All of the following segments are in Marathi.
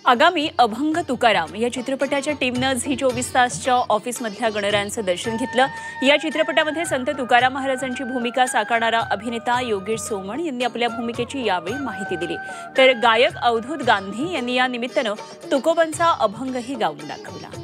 आगामी अभंग तुकाराम या चित्रपटाच्या टीमनं झी 24 तासच्या ऑफिसमधल्या गणरायांचं दर्शन घेतलं। या चित्रपटामध्ये संत तुकाराम महाराजांची भूमिका साकारणारा अभिनेता योगेश सोमण यांनी आपल्या भूमिकेची यावेळी माहिती दिली। तर गायक अवधूत गांधी यांनी या निमित्तानं तुकोबांचा अभंगही गाऊन दाखवला।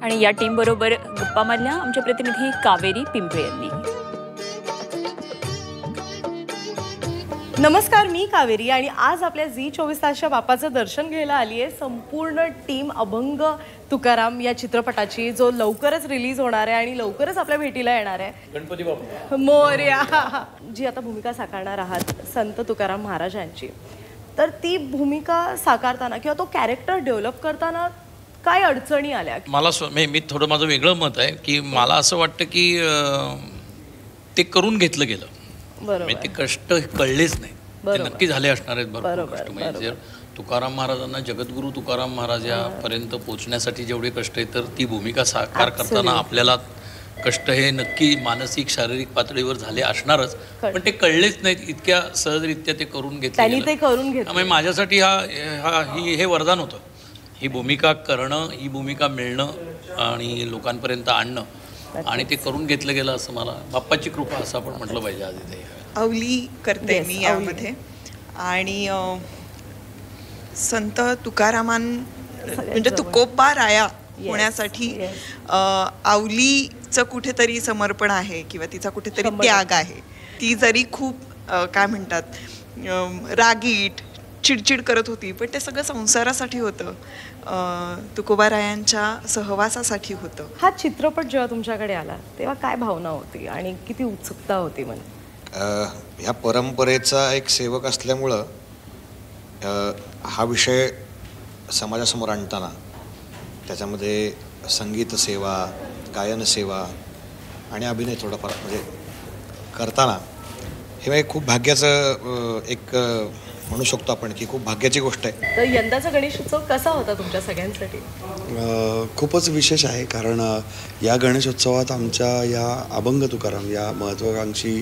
आणि या टीम बरोबर गप्पा मारल्या आमचे प्रतिनिधी कावेरी पिंपळे यांनी। नमस्कार, मी कावेरी आणि आज आपल्या झी 24 तासच्या बाप्पाचं दर्शन घ्यायला आली आहे संपूर्ण टीम अभंग तुकाराम या चित्रपटाची, जो लवकरच रिलीज होणार आहे आणि लवकरच आपल्या भेटीला येणार आहे। गणपती बाप्पा मोरया जी आता भूमिका साकारणार आहात संत तुकाराम महाराजांची, तर ती भूमिका साकारताना किंवा तो कॅरेक्टर डेव्हलप करताना काय अडचणी आल्या? मला मी थोडं माझं वेगळं मत आहे की मला असं वाटतं की ते करून घेतलं गेलं, बरोबर, ते कष्ट कळलेच नाही, ते नक्की झाले असणार आहेत भरपूर कष्ट। म्हणजे जर तुकाराम महाराजांना जगद्गुरू तुकाराम महाराजांपर्यंत पोहोचण्यासाठी जेवढे कष्ट आहेत, तर ती भूमिका साकार करताना आपल्याला कष्ट हे नक्की मानसिक शारीरिक पातळीवर झाले असणारच, पण ते कळलेच नाहीत इतक्या सहजरित्या ते करून घेतलं। त्यामुळे माझ्यासाठी हे वरदान होतं, ही भूमिका करणं, ही भूमिका मिळणं आणि लोकांपर्यंत आणणं, आणि ते करून घेतलं गेलं असं मला बाप्पाची कृपा असं आपण म्हटलं पाहिजे। आज इथे अवली करते मी यामध्ये, आणि संत तुकारामान म्हणजे तुकोबा राया होण्यासाठी अवलीचं कुठेतरी समर्पण आहे किंवा तिचा कुठेतरी त्याग आहे। ती जरी खूप काय म्हणतात रागीट चिडचिड करत होती, पण ते सगळं संसारासाठी होतं, तुकोबारायांच्या सहवासासाठी होतं। हा चित्रपट जेव्हा तुमच्याकडे आला तेव्हा काय भावना होती आणि किती उत्सुकता होती? ह्या परंपरेचा एक सेवक असल्यामुळं हा विषय समाजासमोर आणताना त्याच्यामध्ये संगीत सेवा, गायन सेवा आणि अभिनय थोडाफार म्हणजे करताना हे खूप भाग्याचं एक म्हणू शकतो आपण की खूप भाग्याची गोष्ट आहे। तर यंदाचा गणेशोत्सव कसा होता तुमच्या सगळ्यांसाठी? खूपच विशेष आहे, कारण या गणेशोत्सवात आमच्या या अभंग तुकाराम या महत्त्वाकांक्षी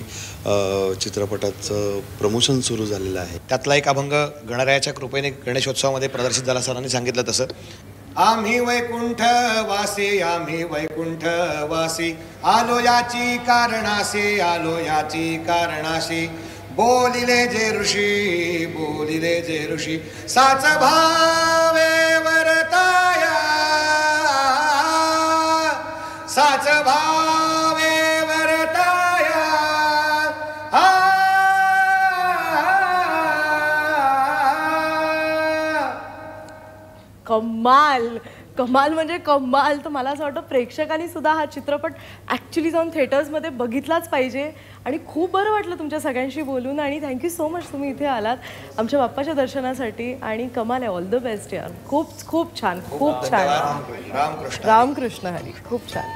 चित्रपटाचं प्रमोशन सुरू झालेलं आहे। त्यातला एक अभंग गणरायाच्या कृपेने गणेशोत्सवामध्ये प्रदर्शित झाला। सरांनी सांगितलं तसं, आम्ही वैकुंठ वासी, आम्ही वैकुंठ वासी, आलो याची कारणासी, आलो याची कारणासी, बोलिले जे ऋषी, बोलिले जे ऋषी, साच भावे वरताया, साच भावे वरताया, कमाल कमाल म्हणजे कमाल। तर मला असं वाटतं प्रेक्षकांनी सुद्धा हा चित्रपट ॲक्च्युली जाऊन थिएटर्समध्ये बघितलाच पाहिजे। आणि खूप बरं वाटलं तुमच्या सगळ्यांशी बोलून, आणि थँक्यू सो मच तुम्ही इथे आलात आमच्या बाप्पाच्या दर्शनासाठी, आणि कमाल आहे। ऑल द बेस्ट यार, खूप खूप छान, खूप छान। रामकृष्ण रामकृष्ण हरी, खूप छान।